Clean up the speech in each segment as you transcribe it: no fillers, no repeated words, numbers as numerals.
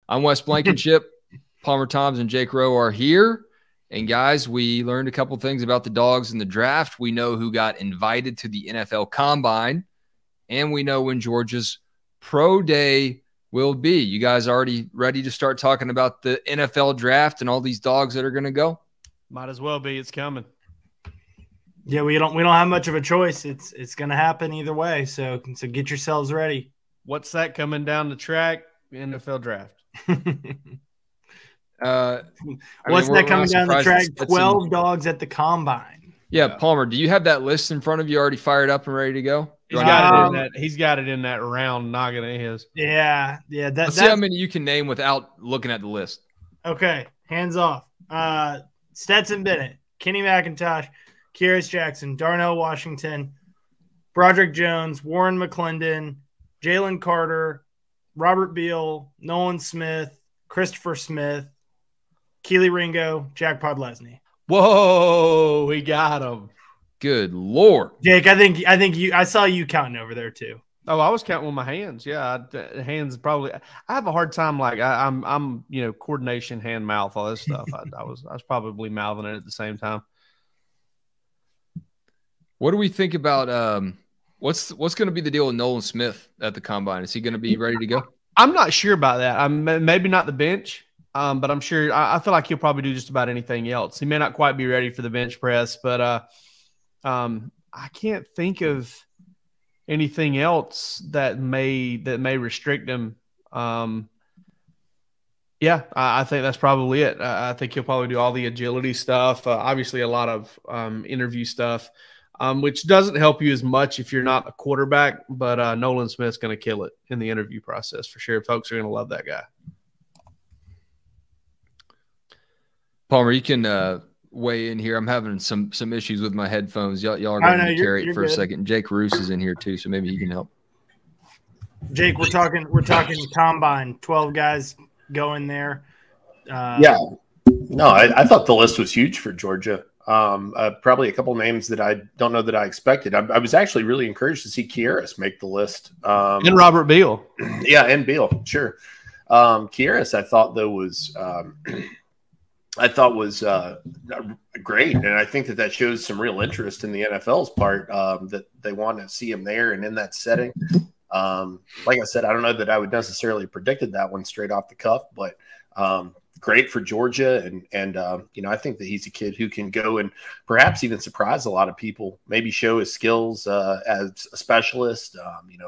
I'm Wes Blankenship. Palmer Toms and Jake Rowe are here. And guys, we learned a couple things about the dogs in the draft. We know who got invited to the NFL Combine, and we know when Georgia's Pro Day will be. You guys already ready to start talking about the NFL draft and all these dogs that are going to go? Might as well be. It's coming. Yeah, we don't have much of a choice. It's going to happen either way. So get yourselves ready. What's that coming down the track? NFL draft. What's that coming down the track? 12 dogs at the Combine. Yeah, Palmer, do you have that list in front of you already fired up and ready to go? He's got it in that round noggin of his. Yeah. Let's see how many you can name without looking at the list. Okay, hands off. Stetson Bennett, Kenny McIntosh, Kearis Jackson, Darnell Washington, Broderick Jones, Warren McClendon, Jalen Carter, Robert Beal, Nolan Smith, Christopher Smith, Keely Ringo, Jack Podlesny. Whoa, we got him. Good Lord. Jake, I saw you counting over there too. Oh, I was counting with my hands. Yeah, hands probably. I have a hard time. Like I'm coordination, hand, mouth, all this stuff. I was probably mouthing it at the same time. What do we think about what's going to be the deal with Nolan Smith at the Combine? Is he going to be ready to go? I'm not sure about that. Maybe not the bench, but I'm sure. I feel like he'll probably do just about anything else. He may not quite be ready for the bench press, but I can't think of anything else that may restrict him. Yeah, I think that's probably it. I think he'll probably do all the agility stuff. Obviously, a lot of interview stuff, which doesn't help you as much if you're not a quarterback. But Nolan Smith's going to kill it in the interview process for sure. Folks are going to love that guy. Palmer, you can weigh in here. I'm having some issues with my headphones. Y'all are going to carry it for a second. Jake Roos is in here too, so maybe he can help. Jake, we're talking Combine. 12 guys going there. Yeah. No, I thought the list was huge for Georgia. Probably a couple names that I don't know that I expected. I was actually really encouraged to see Kearis make the list. And Robert Beal. Yeah, and Beal, sure. Kearis, I thought, though, was great, and I think that shows some real interest in the NFL's part, that they want to see him there and in that setting. Like I said, I don't know that I would necessarily predicted that one straight off the cuff, but great for Georgia, and I think that he's a kid who can go and perhaps even surprise a lot of people, maybe show his skills as a specialist,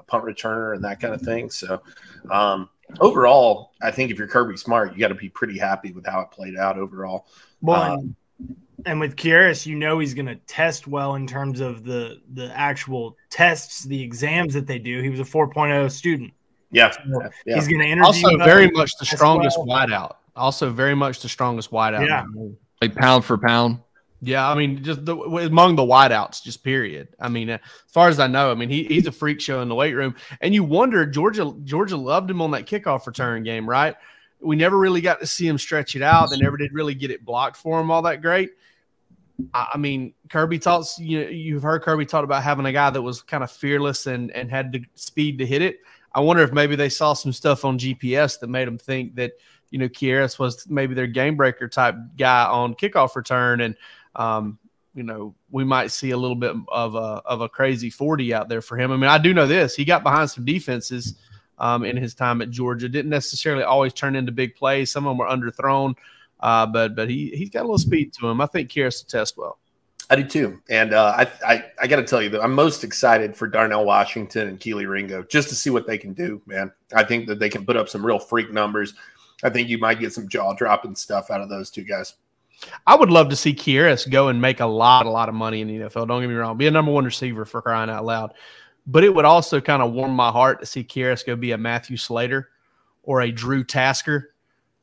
punt returner and that kind of thing. So overall, I think if you're Kirby Smart, you got to be pretty happy with how it played out overall. Well, and with Kearis, he's going to test well in terms of the actual tests, the exams that they do. He was a 4.0 student. Yeah. So he's going to interview. Also very much the strongest wideout. Yeah. Like pound for pound. Yeah, I mean, just among the wideouts, just period. I mean, as far as I know, he's a freak show in the weight room. And you wonder, Georgia loved him on that kickoff return game, right? We never really got to see him stretch it out. They never did really get it blocked for him all that great. I mean, Kirby talks. You've heard Kirby talk about having a guy that was kind of fearless and had the speed to hit it. I wonder if maybe they saw some stuff on GPS that made them think that Kearis was maybe their game breaker type guy on kickoff return, and we might see a little bit of a crazy 40 out there for him. I mean, I do know this: he got behind some defenses in his time at Georgia. Didn't necessarily always turn into big plays. Some of them were underthrown. But he's got a little speed to him. I think Kearis will test well. I do too. And I got to tell you that I'm most excited for Darnell Washington and Keely Ringo just to see what they can do, man. I think that they can put up some real freak numbers. I think you might get some jaw-dropping stuff out of those two guys. I would love to see Kearis go and make a lot of money in the NFL. Don't get me wrong. Be a number one receiver, for crying out loud. But it would also kind of warm my heart to see Kearis go be a Matthew Slater or a Drew Tasker.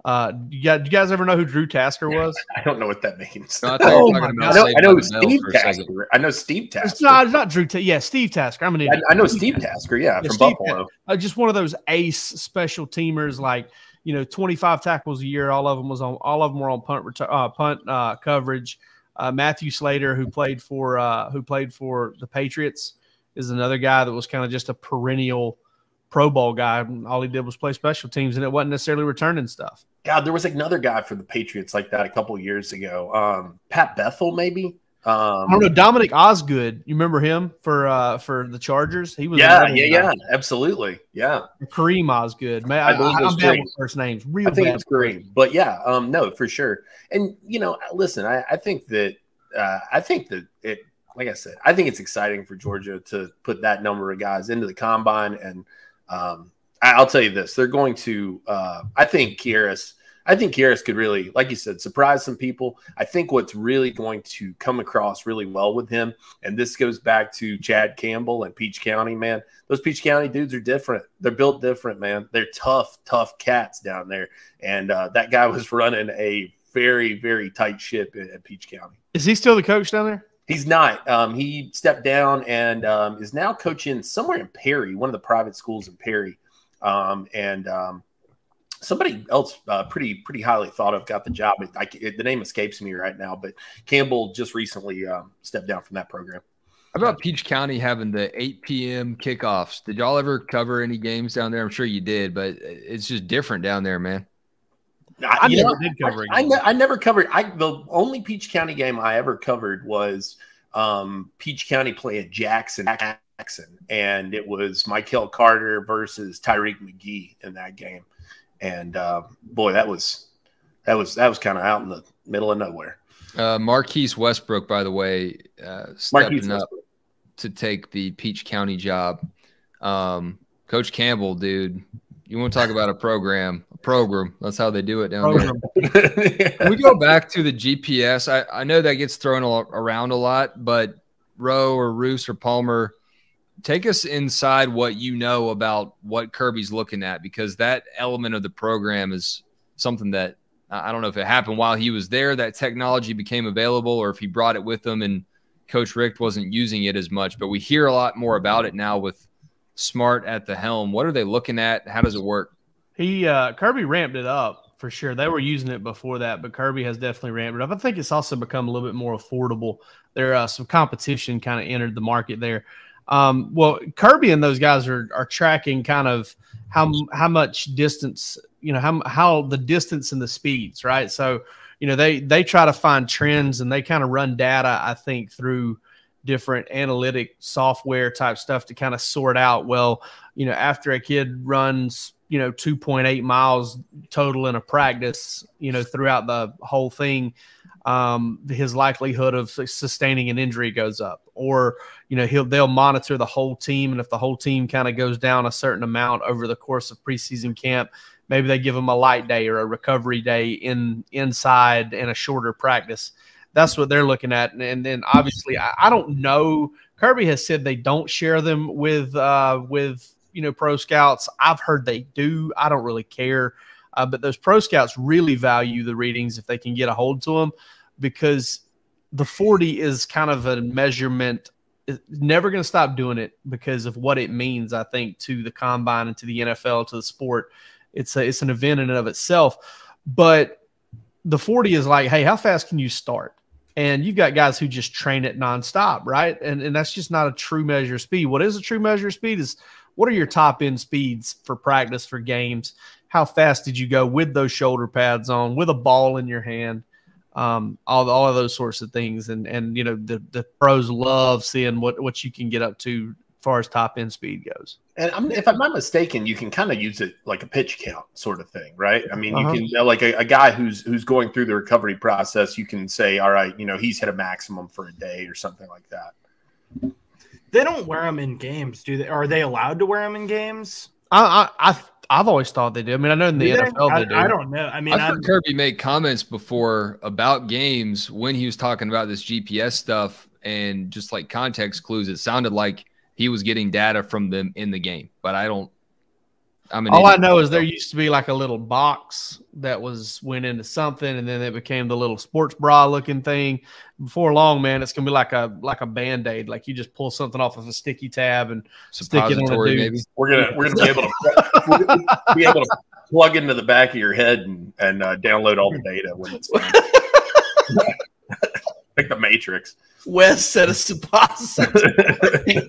Do you guys ever know who Drew Tasker was? I don't know what that means. No, I know Steve Tasker. I know Steve Tasker. It's not Drew Tasker. Yeah, Steve Tasker. I'm an idiot. I know Steve Tasker, from Steve Buffalo. Just one of those ace special teamers, like 25 tackles a year. All of them were on punt coverage. Matthew Slater, who played for the Patriots, is another guy that was kind of just a perennial Pro Bowl guy. All he did was play special teams, and it wasn't necessarily returning stuff. God, there was another guy for the Patriots like that a couple of years ago. Pat Bethel, maybe. I don't know. Dominic Osgood, you remember him for the Chargers? He was absolutely, yeah. Kareem Osgood, man. I'm bad with first names. I think it's Kareem, but yeah, no, for sure. And listen, I think that it, like I said, I think it's exciting for Georgia to put that number of guys into the combine, and I'll tell you this: they're going to. I think Kearis could really, like you said, surprise some people. I think what's really going to come across really well with him, and this goes back to Chad Campbell and Peach County, man. Those Peach County dudes are different. They're built different, man. They're tough cats down there. And that guy was running a very, very tight ship at Peach County. Is he still the coach down there? He's not. He stepped down and is now coaching somewhere in Perry, one of the private schools in Perry. Somebody else pretty highly thought of got the job. The name escapes me right now, but Campbell just recently stepped down from that program. How about Peach County having the 8 p.m. kickoffs? Did y'all ever cover any games down there? I'm sure you did, but it's just different down there, man. I never did cover it. I never covered. The only Peach County game I ever covered was Peach County playing Jackson, and it was Michael Carter versus Tyreek McGee in that game. And boy, that was kind of out in the middle of nowhere. Marquise Westbrook, by the way, stepping up to take the Peach County job. Coach Campbell, dude, you want to talk about a program? That's how they do it down there. Can we go back to the GPS? I know that gets thrown around a lot, but Rowe or Roos or Palmer, take us inside what you know about what Kirby's looking at, because that element of the program is something that I don't know if it happened while he was there, that technology became available, or if he brought it with him and Coach Richt wasn't using it as much. But we hear a lot more about it now with Smart at the helm. What are they looking at? How does it work? Kirby ramped it up for sure. They were using it before that, but Kirby has definitely ramped it up. I think it's also become a little bit more affordable. There some competition kind of entered the market there. Well, Kirby and those guys are tracking kind of how much distance, how the distance and the speeds, right? So, they try to find trends and they kind of run data, I think, through different analytic software type stuff to kind of sort out, well, after a kid runs, 2.8 miles total in a practice, throughout the whole thing, his likelihood of sustaining an injury goes up, or they'll monitor the whole team, and if the whole team kind of goes down a certain amount over the course of preseason camp, maybe they give them a light day or a recovery day inside and a shorter practice. That's what they're looking at. And then obviously I don't know. Kirby has said they don't share them with pro scouts. I've heard they do. I don't really care. But those pro scouts really value the readings if they can get a hold to them, because the 40 is kind of a measurement. It's never going to stop doing it because of what it means, I think, to the combine and to the NFL, to the sport. It's an event in and of itself. But the 40 is like, hey, how fast can you start? And you've got guys who just train it nonstop, right? And that's just not a true measure of speed. What is a true measure of speed is, what are your top end speeds for practice, for games? How fast did you go with those shoulder pads on, with a ball in your hand? All of those sorts of things. And the pros love seeing what you can get up to as far as top end speed goes. And if I'm not mistaken, you can kind of use it like a pitch count sort of thing, right? I mean, you can, like a guy who's going through the recovery process, you can say, all right, he's hit a maximum for a day or something like that. They don't wear them in games, do they? Are they allowed to wear them in games? I've always thought they do. I mean, I know in the NFL they do. I don't know. I mean, I've heard Kirby make comments before about games when he was talking about this GPS stuff and just like context clues. It sounded like he was getting data from them in the game, but all I know is there used to be like a little box that went into something, and then it became the little sports bra looking thing. Before long, man, it's gonna be like a Band-Aid. Like you just pull something off of a sticky tab and stick it on a dude. Maybe. We're gonna be able to plug into the back of your head and download all the data when it's like the Matrix. Wes said a suppository.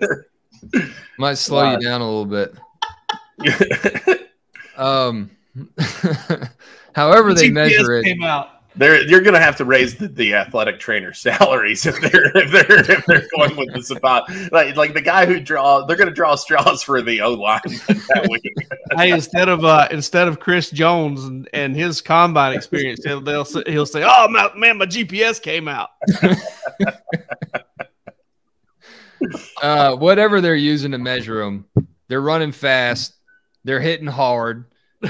Might slow you down a little bit. However they measure it. Came out. You're going to have to raise the athletic trainer salaries if they're going with the Savant. Like the guy who they're going to draw straws for the O-line that week. Hey, instead of Chris Jones and his combine experience, he'll say, "Oh man, my GPS came out." Whatever they're using to measure them, they're running fast, they're hitting hard.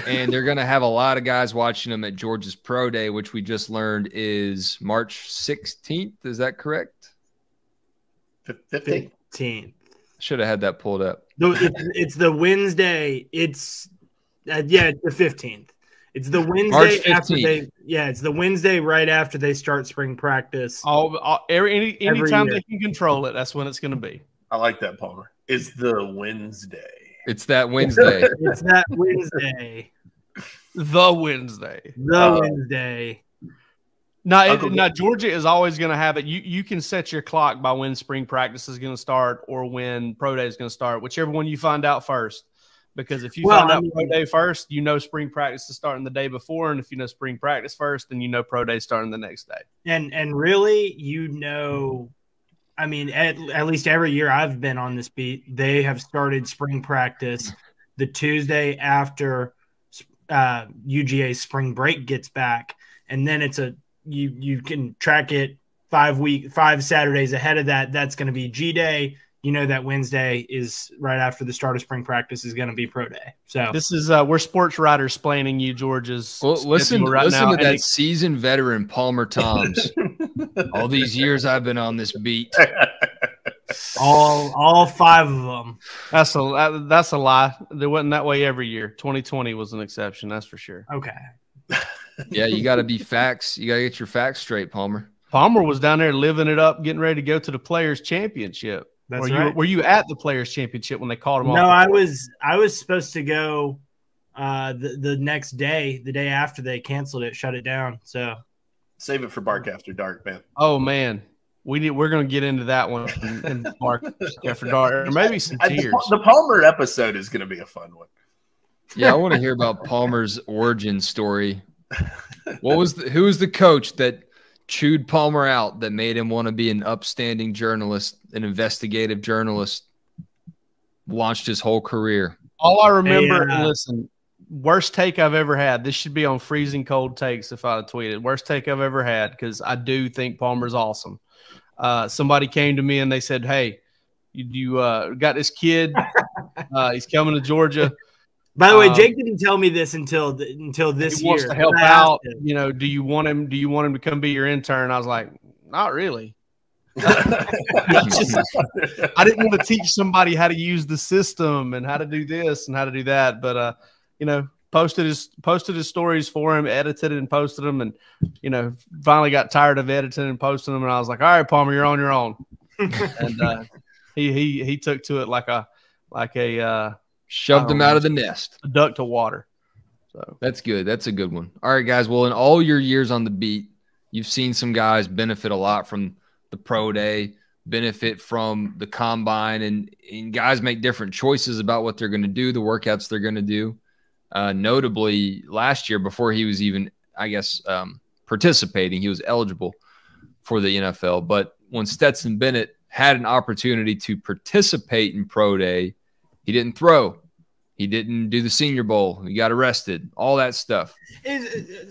And they're going to have a lot of guys watching them at Georgia's Pro Day, which we just learned is March 16th. Is that correct? 15th. Should have had that pulled up. It's the Wednesday. It's it's the 15th. It's the Wednesday March 15th. after it's the Wednesday right after they start spring practice. Anytime they can control it, that's when it's going to be. I like that, Palmer. It's the Wednesday. It's that Wednesday. It's that Wednesday. The Wednesday. Wednesday. Now, Georgia is always going to have it. You can set your clock by when spring practice is going to start or when Pro Day is going to start, whichever one you find out first. Because if you find out Pro Day first, you know spring practice is starting the day before. And if you know spring practice first, then you know Pro Day starting the next day. And really, I mean, at least every year I've been on this beat, they have started spring practice the Tuesday after UGA spring break gets back, and then it's you can track it 5 Saturdays ahead of that. That's going to be G Day. You know that Wednesday is right after the start of spring practice is going to be Pro Day. So this is we're sports writers explaining you Georgia's. Well, listen to that seasoned veteran Palmer Toms. All these years I've been on this beat. All 5 of them. That's a lie. It wasn't that way every year. 2020 was an exception, that's for sure. Okay. Yeah, you got to be facts. You got to get your facts straight, Palmer. Palmer was down there living it up, getting ready to go to the Players Championship. That's right. Were you at the Players Championship when they called him off? No, I was supposed to go the next day, the day after they canceled it, shut it down. So save it for Bark After Dark, man. Oh man, we're going to get into that one in Bark After Dark, or maybe some tears. The Palmer episode is going to be a fun one. Yeah, I want to hear about Palmer's origin story. Who was the coach that chewed Palmer out that made him want to be an upstanding journalist, an investigative journalist, launched his whole career? All I remember, listen, worst take I've ever had. This should be on Freezing Cold Takes if I tweeted. Worst take I've ever had, because I do think Palmer's awesome. Somebody came to me and they said, "Hey, you got this kid. He's coming to Georgia." By the way, Jake didn't tell me this until this year. He wants to help out. You know, do you want him to come be your intern? I was like, not really. I didn't want to teach somebody how to use the system and how to do this and how to do that. But posted his stories for him, edited and posted them, and finally got tired of editing and posting them. And I was like, all right, Palmer, you're on your own. And he took to it like a shoved him out of the nest. A duck to water. So that's good. That's a good one. All right, guys. Well, in all your years on the beat, you've seen some guys benefit a lot from the Pro Day, benefit from the combine, and guys make different choices about what they're going to do, the workouts they're going to do. Notably, last year, before he was even, participating, he was eligible for the NFL. But when Stetson Bennett had an opportunity to participate in Pro Day, he didn't throw. He didn't do the Senior Bowl. He got arrested. All that stuff.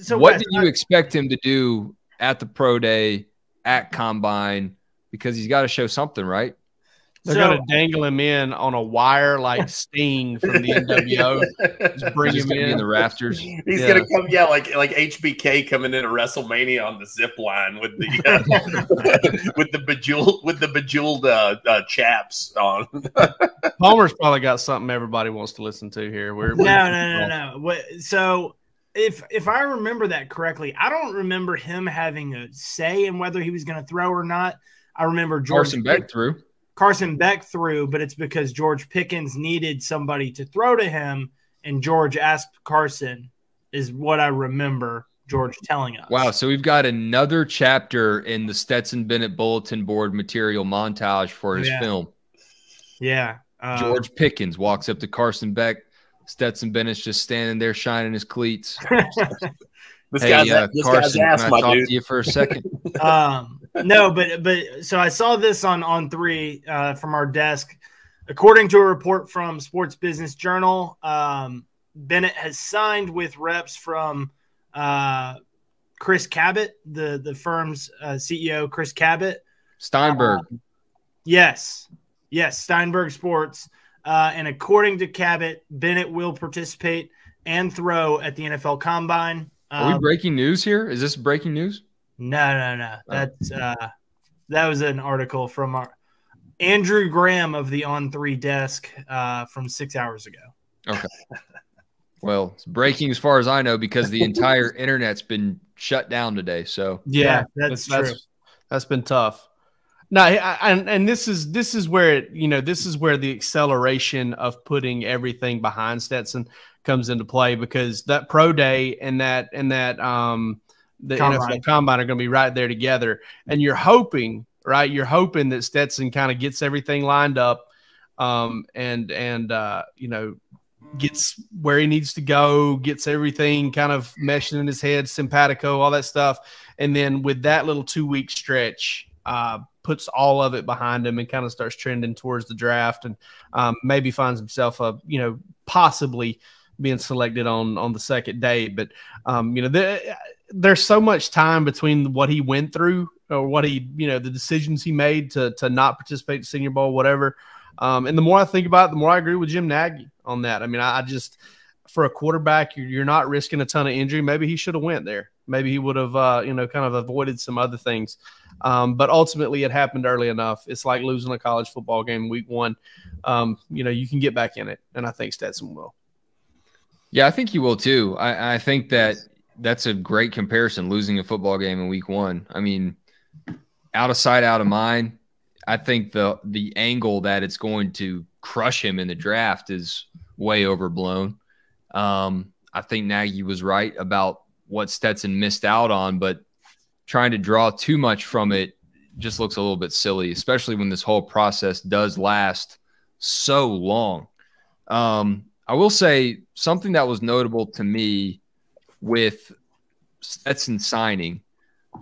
So what did you expect him to do at the Pro Day, at Combine? Because he's got to show something, right? They're going to dangle him in on a wire like Sting from the NWO. Just bring him in the rafters. He's going to come, like HBK coming into WrestleMania on the zip line with the with the bejeweled chaps on. Palmer's probably got something everybody wants to listen to here. No. So if I remember that correctly, I don't remember him having a say in whether he was going to throw or not. I remember Carson Beck threw. Carson Beck threw, but it's because George Pickens needed somebody to throw to him, and George asked Carson, is what I remember George telling us. Wow, so we've got another chapter in the Stetson Bennett bulletin board material montage for his film. Yeah. George Pickens walks up to Carson Beck, Stetson Bennett's just standing there shining his cleats. This Hey, guy's Carson, ass, can I my talk dude. to you for a second? No, but so I saw this on 3 from our desk. According to a report from Sports Business Journal, Bennett has signed with reps from Chris Cabot, the firm's CEO, Chris Cabot. Steinberg. Yes, Steinberg Sports. And according to Cabot, Bennett will participate and throw at the NFL Combine. Are we breaking news here? Is this breaking news? No. That's that was an article from our Andrew Graham of the On3 desk from 6 hours ago. Okay. Well, it's breaking as far as I know because the entire internet's been shut down today. So Yeah, that's true. That's been tough. No, and this is where this is where the acceleration of putting everything behind Stetson comes into play, because that pro day and that the NFL Combine are going to be right there together, and you're hoping that Stetson kind of gets everything lined up, and gets where he needs to go, gets everything kind of meshing in his head, simpatico, all that stuff, and then with that little 2-week stretch, puts all of it behind him and kind of starts trending towards the draft, and maybe finds himself possibly being selected on the second day. But there's so much time between what he went through, or what he, the decisions he made to not participate in Senior Bowl, whatever. And the more I think about it, the more I agree with Jim Nagy on that. I mean, I just, for a quarterback, you're not risking a ton of injury. Maybe he should have went there. Maybe he would have, kind of avoided some other things. But ultimately, it happened early enough. It's like losing a college football game week 1. You can get back in it, and I think Stetson will. Yeah, I think he will too. I think that's a great comparison, losing a football game in week 1. I mean, out of sight, out of mind. I think the angle that it's going to crush him in the draft is way overblown. I think Nagy was right about what Stetson missed out on, but trying to draw too much from it just looks a little bit silly, especially when this whole process does last so long. I will say something that was notable to me with Stetson signing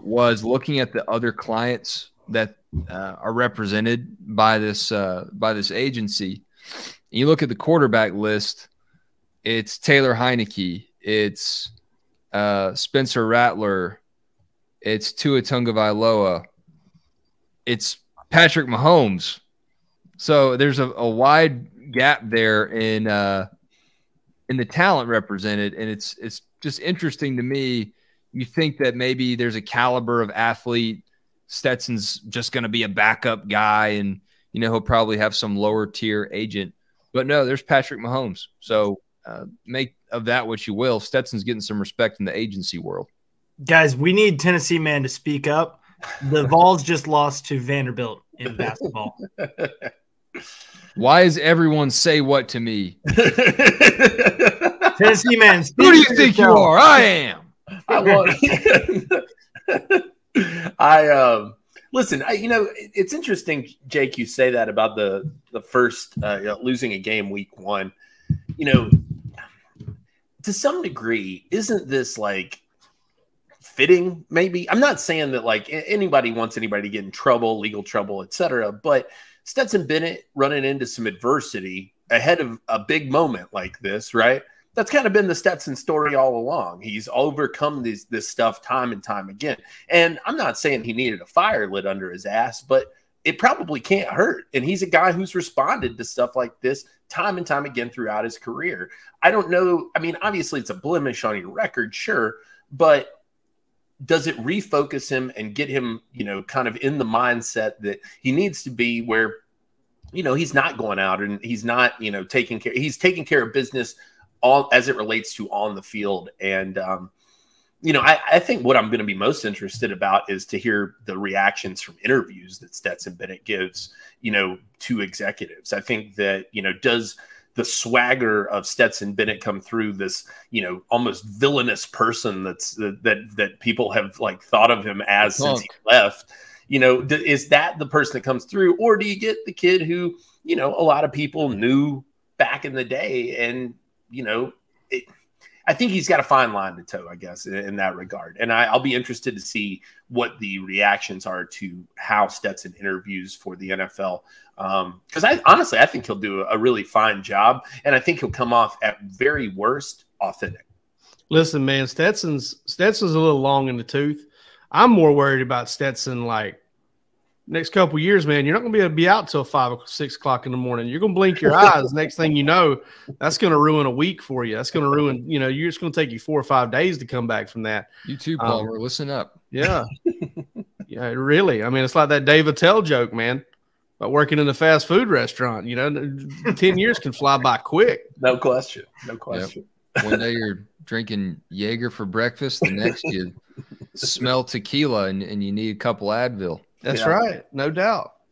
was looking at the other clients that are represented by this agency. And you look at the quarterback list, it's Taylor Heineke, it's Spencer Rattler, it's Tua Tagovailoa, it's Patrick Mahomes. So there's a wide gap there in the talent represented, and it's just interesting to me. You think that maybe there's a caliber of athlete. Stetson's just going to be a backup guy, and he'll probably have some lower tier agent. But no, there's Patrick Mahomes. So make of that what you will. Stetson's getting some respect in the agency world. Guys, we need Tennessee man to speak up. The Vols just lost to Vanderbilt in basketball. Why is everyone say what to me? Tennessee man, who do you think you are? I am. Listen. It's interesting, Jake. You say that about the first losing a game week 1. To some degree, isn't this like fitting? Maybe I'm not saying that like anybody wants anybody to get in trouble, legal trouble, etc. But Stetson Bennett running into some adversity ahead of a big moment like this, right? That's kind of been the Stetson story all along. He's overcome this stuff time and time again. And I'm not saying he needed a fire lit under his ass, but it probably can't hurt. And he's a guy who's responded to stuff like this time and time again throughout his career. I don't know. I mean, obviously it's a blemish on your record, sure, but does it refocus him and get him, kind of in the mindset that he needs to be, where, he's not going out and he's not, taking care of business all as it relates to on the field. And, I think what I'm going to be most interested about is to hear the reactions from interviews that Stetson Bennett gives, to executives. I think that, does the swagger of Stetson Bennett come through this, almost villainous person that people have like thought of him as since he left? Is that the person that comes through, or do you get the kid who, a lot of people knew back in the day and, I think he's got a fine line to toe, I guess, in that regard. And I'll be interested to see what the reactions are to how Stetson interviews for the NFL. Because I think he'll do a really fine job, and I think he'll come off at very worst authentic. Listen, man, Stetson's a little long in the tooth. I'm more worried about Stetson like next couple of years, man. You're not going to be able to be out till 5 or 6 o'clock in the morning. You're going to blink your eyes. Next thing you know, that's going to ruin a week for you. That's going to ruin, you're just going to take you 4 or 5 days to come back from that. You too, Palmer. Listen up. Yeah. Yeah, really. I mean, it's like that Dave Attell joke, man, about working in a fast food restaurant. 10 years can fly by quick. No question. Yep. One day you're drinking Jaeger for breakfast. The next you smell tequila and you need a couple Advil. That's right. No doubt.